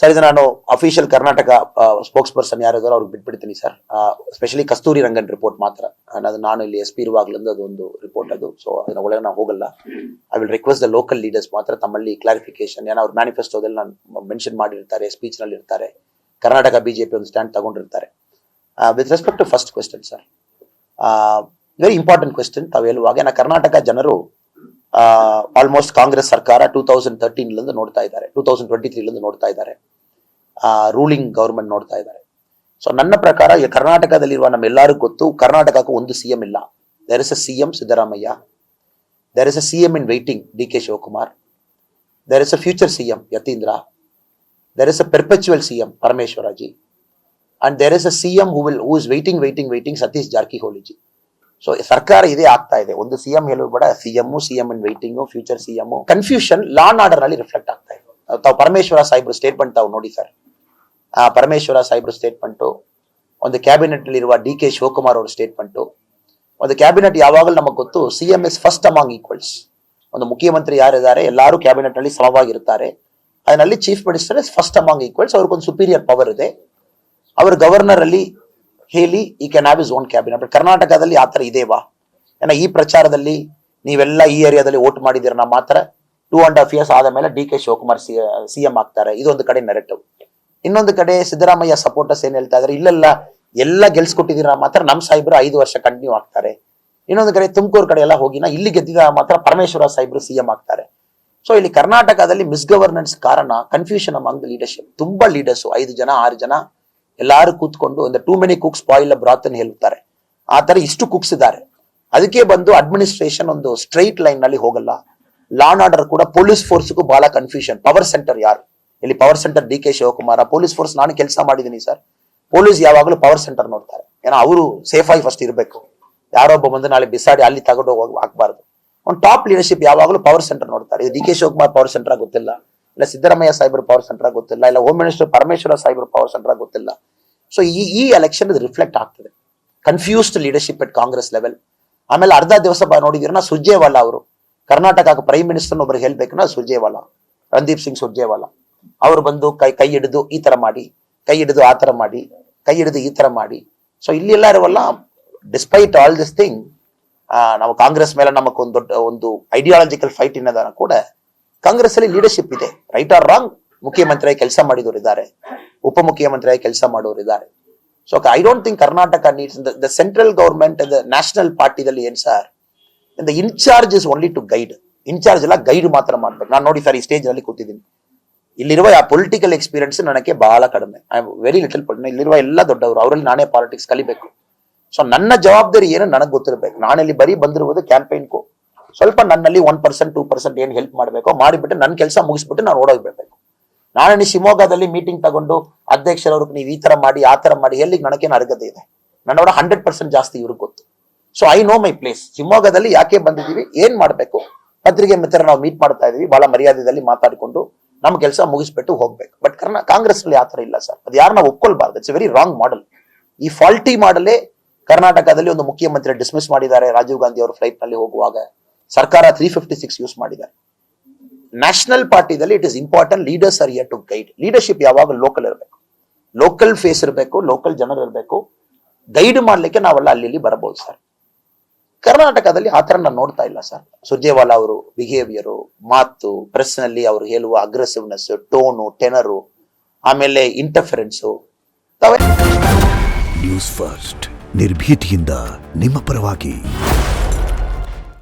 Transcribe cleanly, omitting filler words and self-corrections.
Sir, ಇದು ನಾನು official Karnataka spokes person ಯಾರಿದಾರೋ ಅವ್ರಿಗೆ ಬಿಟ್ಬಿಡ್ತೀನಿ sir. Specially Kasturi Rangan report ಮಾತ್ರ, ನಾನು ಇಲ್ಲಿ SP ಇರುವಾಗ್ಲಿಂದ ಅದೊಂದು ರಿಪೋರ್ಟ್ ಅದು. ಸೊ ಅದನ್ನ ಒಳಗೆ ನಾವು ಹೋಗಲ್ಲ. I will request the local leaders ಮಾತ್ರ ತಮ್ಮಲ್ಲಿ ಕ್ಲಾರಿಫಿಕೇಶನ್, ಏನೋ ಅವ್ರ ಮ್ಯಾನಿಫೆಸ್ಟೋದಲ್ಲಿ ನಾನು ಮೆನ್ಷನ್ ಮಾಡಿರ್ತಾರೆ, ಸ್ಪೀಚ್ ನಲ್ಲಿ ಇರ್ತಾರೆ, ಕರ್ನಾಟಕ ಬಿಜೆಪಿ ಒಂದು ಸ್ಟ್ಯಾಂಡ್ ತಗೊಂಡಿರ್ತಾರೆ. With respect to first question sir, very important question. ತಾವು ಹೇಳುವಾಗ ಕರ್ನಾಟಕ ಜನರು ಆಲ್ಮೋಸ್ಟ್ ಕಾಂಗ್ರೆಸ್ ಸರ್ಕಾರ 2013 ನೋಡ್ತಾ ಇದ್ದಾರೆ, 2023 ನೋಡ್ತಾ ಇದ್ದಾರೆ, ರೂಲಿಂಗ್ ಗವರ್ಮೆಂಟ್ ನೋಡ್ತಾ ಇದ್ದಾರೆ. ಸೊ ನನ್ನ ಪ್ರಕಾರ ಕರ್ನಾಟಕದಲ್ಲಿರುವ ನಮ್ಮೆಲ್ಲರಿಗೂ ಗೊತ್ತು, ಕರ್ನಾಟಕಕ್ಕೂ ಒಂದು CM ಇಲ್ಲ. There is a CM Siddaramaiah, there is a CM in waiting DK Shivakumar, there is a future CM Yathindra, there is a perpetual CM Parameshwarji, and there is a CM who is waiting Satish Jarkiholi ji. So ಸರ್ಕಾರ ಇದೇ ಆಗ್ತಾ ಇದೆ. ಒಂದು CM ಹೇಳಬೇಡ, CM in waiting, future CM, confusion law and order ನಲ್ಲಿ reflect ಆಗ್ತಾ ಇದೆ. ತಾವು ಪರಮೇಶ್ವರ ಸಾಹೇಬ್ರು ಸ್ಟೇಟ್ಮೆಂಟ್ ತಾವು ನೋಡಿ ಸರ್. ಪರಮೇಶ್ವರ ಸಾಹೇಬ್ರು ಸ್ಟೇಟ್ಮೆಂಟು, ಒಂದು ಕ್ಯಾಬಿನೆಟ್ ನಲ್ಲಿರುವ DK ಶಿವಕುಮಾರ್ ಅವರ ಸ್ಟೇಟ್ಮೆಂಟು. ಒಂದು ಕ್ಯಾಬಿನೆಟ್ ಯಾವಾಗಲೂ ನಮಗೆ ಗೊತ್ತು, CM is first among equals. ಒಂದು ಮುಖ್ಯಮಂತ್ರಿ ಯಾರಿದ್ದಾರೆ ಎಲ್ಲರೂ ಕ್ಯಾಬಿನೆಟ್ ನಲ್ಲಿ ಸಮವಾಗಿರ್ತಾರೆ. ಅದರಲ್ಲಿ chief minister is first among equals. ಅವ್ರಿಗೊಂದು ಸುಪೀರಿಯರ್ ಪವರ್ ಇದೆ. ಅವರು ಗವರ್ನರ್ ಅಲ್ಲಿ ಹೇಳಿ ಈ can have is own cabinet. ಕರ್ನಾಟಕದಲ್ಲಿ ಆ ಥರ ಇದೆವಾ? ಏನೋ ಈ ಪ್ರಚಾರದಲ್ಲಿ ನೀವೆಲ್ಲ ಈ ಏರಿಯಾದಲ್ಲಿ ವೋಟ್ ಮಾಡಿದಿರ, ನಾ ಮಾತ್ರ 2.5 years ಆದ ಮೇಲೆ DK ಶಿವಕುಮಾರ್ CM ಆಗ್ತಾರೆ. ಇದೊಂದು ಕಡೆ ನೆರೆಟಿವ್. ಇನ್ನೊಂದು ಕಡೆ ಸಿದ್ದರಾಮಯ್ಯ ಸಪೋರ್ಟರ್ಸ್ ಏನ್ ಹೇಳ್ತಾ ಇದಾರೆ, ಇಲ್ಲೆಲ್ಲ ಎಲ್ಲ ಗೆಲ್ಸ್ಕೊಟ್ಟಿದ್ದೀರಾ ಮಾತ್ರ ನಮ್ ಸಾಹೇಬ್ರು 5 ವರ್ಷ ಕಂಟಿನ್ಯೂ ಆಗ್ತಾರೆ. ಇನ್ನೊಂದು ಕಡೆ ತುಮಕೂರು ಕಡೆ ಎಲ್ಲ ಹೋಗಿನ ಇಲ್ಲಿ ಗೆದ್ದಿದ ಮಾತ್ರ ಪರಮೇಶ್ವರ ಸಾಹೇಬ್ರು CM ಆಗ್ತಾರೆ. ಸೊ ಇಲ್ಲಿ ಕರ್ನಾಟಕದಲ್ಲಿ ಮಿಸ್ಗವರ್ನೆನ್ಸ್ ಕಾರಣ ಕನ್ಫ್ಯೂಷನ್ ಅಮಾಂಗ್ ಲೀಡರ್ಶಿಪ್. ತುಂಬಾ ಲೀಡರ್ಸ್ 5 ಜನ 6 ಜನ ಎಲ್ಲಾರು ಕೂತ್ಕೊಂಡು ಒಂದು too many cooks spoil the ಬ್ರಾತ್ ಅಂತ ಹೇಳುತ್ತಾರೆ. ಆ ತರ ಇಷ್ಟು ಕುಕ್ಸ್ ಇದ್ದಾರೆ. ಅದಕ್ಕೆ ಬಂದು ಅಡ್ಮಿನಿಸ್ಟ್ರೇಷನ್ ಒಂದು ಸ್ಟ್ರೈಟ್ ಲೈನ್ ನಲ್ಲಿ ಹೋಗಲ್ಲ. ಲಾ ಅಂಡ್ ಆರ್ಡರ್ ಕೂಡ ಪೊಲೀಸ್ ಫೋರ್ಸ್ಗೂ ಬಹಳ ಕನ್ಫ್ಯೂಷನ್. ಪವರ್ ಸೆಂಟರ್ ಯಾರು? ಇಲ್ಲಿ power center DK Shivakumar. Police force ನಾನು ಕೆಲಸ ಮಾಡಿದ್ದೀನಿ ಸರ್. ಪೊಲೀಸ್ ಯಾವಾಗಲೂ ಪವರ್ ಸೆಂಟರ್ ನೋಡ್ತಾರೆ. ಏನೋ ಅವರು ಸೇಫ್ ಆಗಿ ಫಸ್ಟ್ ಇರಬೇಕು. ಯಾರೊಬ್ಬ ಬಂದು ನಾಳೆ ಬಿಸಾಡಿ ಅಲ್ಲಿ ತಗೊಂಡು ಹಾಕ್ಬಾರ್ದು. ಒಂದು ಟಾಪ್ ಲೀಡರ್ಶಿಪ್ ಯಾವಾಗಲೂ ಪವರ್ ಸೆಂಟರ್ ನೋಡ್ತಾರೆ. DK ಶಿವಕುಮಾರ್ ಪವರ್ ಸೆಂಟರ್ ಗೊತ್ತಿಲ್ಲ, ಇಲ್ಲ ಸಿದ್ದರಾಮಯ್ಯ ಸಾಹೇಬ್ರ ಪವರ್ ಸೆಂಟರ್ ಗೊತ್ತಿಲ್ಲ, ಇಲ್ಲ ಹೋಮ್ ಮಿನಿಸ್ಟರ್ ಪರಮೇಶ್ವರ ಸಾಹೇಬ್ರ ಪವರ್ ಸೆಂಟರ್ ಗೊತ್ತಿಲ್ಲ. ಸೊ ಈ ಎಲೆಕ್ಷನ್ ಇದು ರಿಫ್ಲೆಕ್ಟ್ ಆಗ್ತದೆ. ಕನ್ಫ್ಯೂಸ್ಡ್ ಲೀಡರ್ಶಿಪ್ ಎಟ್ ಕಾಂಗ್ರೆಸ್ ಲೆವೆಲ್. ಆಮೇಲೆ ಅರ್ಧ ದಿವಸ ನೋಡಿದಿರ ಸುರ್ಜೇವಾಲಾ ಅವರು ಕರ್ನಾಟಕ ಪ್ರೈಮ್ ಮಿನಿಸ್ಟರ್ ಒಬ್ಬರು ಹೇಳ್ಬೇಕು, ಸುರ್ಜೇವಾಲಾ, ರಣದೀಪ್ ಸಿಂಗ್ ಸುರ್ಜೇವಾಲಾ ಅವರು ಬಂದು ಕೈ ಹಿಡಿದು ಈ ತರ ಮಾಡಿ, ಕೈ ಹಿಡಿದು ಆ ತರ ಮಾಡಿ, ಕೈ ಹಿಡಿದು ಈ ತರ ಮಾಡಿ. ಸೊ ಇಲ್ಲಿ ಎಲ್ಲಾರವಲ್ಲ, ಡಿಸ್ಪೈಟ್ ಆಲ್ ದಿಸ್ ಥಿಂಗ್, ನಾವು ಕಾಂಗ್ರೆಸ್ ಮೇಲೆ ನಮಗೊಂದು ದೊಡ್ಡ ಒಂದು ಐಡಿಯಾಲಜಿಕಲ್ ಫೈಟ್ ಇನ್ನದ ಕೂಡ ಕಾಂಗ್ರೆಸ್ ಅಲ್ಲಿ ಲೀಡರ್ಶಿಪ್ ಇದೆ. ರೈಟ್ ಆರ್ ರಾಂಗ್, ಮುಖ್ಯಮಂತ್ರಿಯಾಗಿ ಕೆಲಸ ಮಾಡಿದವರು ಇದ್ದಾರೆ, ಉಪಮುಖ್ಯಮಂತ್ರಿಯಾಗಿ ಕೆಲಸ ಮಾಡೋರು ಇದ್ದಾರೆ. So I don't think Karnataka needs the central government, the national ಪಾರ್ಟಿದಲ್ಲಿ ಏನ್ sir, the incharge is only to guide. Incharge ಎಲ್ಲ ಗೈಡ್ ಮಾತ್ರ ಮಾಡ್ಬೇಕು. ನಾನು ನೋಡಿ ಸರ್, ಈ ಸ್ಟೇಜ್ ನಲ್ಲಿ ಕೂತಿದ್ದೀನಿ, ಇಲ್ಲಿರುವ ಆ ಪೊಲಿಟಿಕಲ್ ಎಕ್ಸ್ಪೀರಿಯನ್ಸ್ ನನಗೆ ಬಹಳ ಕಡಿಮೆ. I am very little. ಇಲ್ಲಿರುವ ಎಲ್ಲ ದೊಡ್ಡವರು, ಅವರಲ್ಲಿ ನಾನೇ ಪಾಲಿಟಿಕ್ಸ್ ಕಲಿಬೇಕು. ಸೊ ನನ್ನ ಜವಾಬ್ದಾರಿ ಏನು ನನಗೆ ಗೊತ್ತಿರಬೇಕು. ನಾನಿಲ್ಲಿ ಬರೀ ಬಂದಿರುವುದು ಕ್ಯಾಂಪೇನ್ಗೂ, ಸ್ವಲ್ಪ ನನ್ನಲ್ಲಿ 1% 2% ಏನ್ ಹೆಲ್ಪ್ ಮಾಡಬೇಕು ಮಾಡಿಬಿಟ್ಟು ನನ್ನ ಕೆಲಸ ಮುಗಿಸ್ಬಿಟ್ಟು ನಾನು ಓಡೋಗ್ಬೇಕು. ನಾನು ಶಿವಮೊಗ್ಗದಲ್ಲಿ ಮೀಟಿಂಗ್ ತಗೊಂಡು ಅಧ್ಯಕ್ಷರವ್ರಿಗೆ ನೀವು ಈ ತರ ಮಾಡಿ ಆ ತರ ಮಾಡಿ ಎಲ್ಲಿಗೆ ನನಗೇನು ಅರ್ಹತೆ ಇದೆ? ನನ್ನೋಡ 100% ಜಾಸ್ತಿ ಇವ್ರಿಗೆ ಗೊತ್ತು. So I know my place. ಶಿವಮೊಗ್ಗದಲ್ಲಿ ಯಾಕೆ ಬಂದಿದ್ದೀವಿ, ಏನ್ ಮಾಡ್ಬೇಕು, ಪತ್ರಿಕೆ ಮಿತ್ರ ನಾವು ಮೀಟ್ ಮಾಡ್ತಾ ಇದೀವಿ, ಬಹಳ ಮರ್ಯಾದೆಯಲ್ಲಿ ಮಾತಾಡಿಕೊಂಡು ನಮ್ಮ ಕೆಲಸ ಮುಗಿಸ್ಬಿಟ್ಟು ಹೋಗ್ಬೇಕು. ಬಟ್ ಕಾಂಗ್ರೆಸ್ ಅಲ್ಲಿ ಆತರ ಇಲ್ಲ ಸರ್. ಅದು ಯಾರು ನಾವು ಒಪ್ಕೊಳ್ಬಾರ್ದು. It's very wrong model. ಈ ಫಾಲ್ಟಿ ಮಾಡಲೇ ಕರ್ನಾಟಕದಲ್ಲಿ ಒಂದು ಮುಖ್ಯಮಂತ್ರಿ ಡಿಸ್ಮಿಸ್ ಮಾಡಿದ್ದಾರೆ. ರಾಜೀವ್ ಗಾಂಧಿ ಅವರು ಫ್ಲೈಟ್ ನಲ್ಲಿ ಹೋಗುವಾಗ ಸರ್ಕಾರ 356 ಯೂಸ್ ಮಾಡಿದ್ದಾರೆ. ನ್ಯಾಷನಲ್ ಪಾರ್ಟಿದಲ್ಲಿ it is important, leaders are here to guide. Leadership ಯಾವಾಗ ಲೋಕಲ್ ಇರಬೇಕು, ಲೋಕಲ್ ಫೇಸ್ ಇರಬೇಕು, ಲೋಕಲ್ ಜನರು ಇರಬೇಕು. ಗೈಡ್ ಮಾಡ್ಲಿಕ್ಕೆ ನಾವೆಲ್ಲ ಅಲ್ಲಿ ಬರಬಹುದು ಸರ್. ಕರ್ನಾಟಕದಲ್ಲಿ ಆ ತರ ನಾನು ನೋಡ್ತಾ ಇಲ್ಲ ಸರ್. ಸುರ್ಜೇವಾಲಾ ಅವರು ಬಿಹೇವಿಯರು, ಮಾತು, ಪ್ರೆಸ್ ನಲ್ಲಿ ಅವರು ಹೇಳುವ ಅಗ್ರೆಸಿವ್ನೆಸ್, ಟೋನು, ಟೆನರು, ಆಮೇಲೆ ಇಂಟರ್ಫರೆನ್ಸು. ನ್ಯೂಸ್ ಫಸ್ಟ್ ನಿರ್ಭೀತಿಯಿಂದ ನಿಮ್ಮ ಪರವಾಗಿ.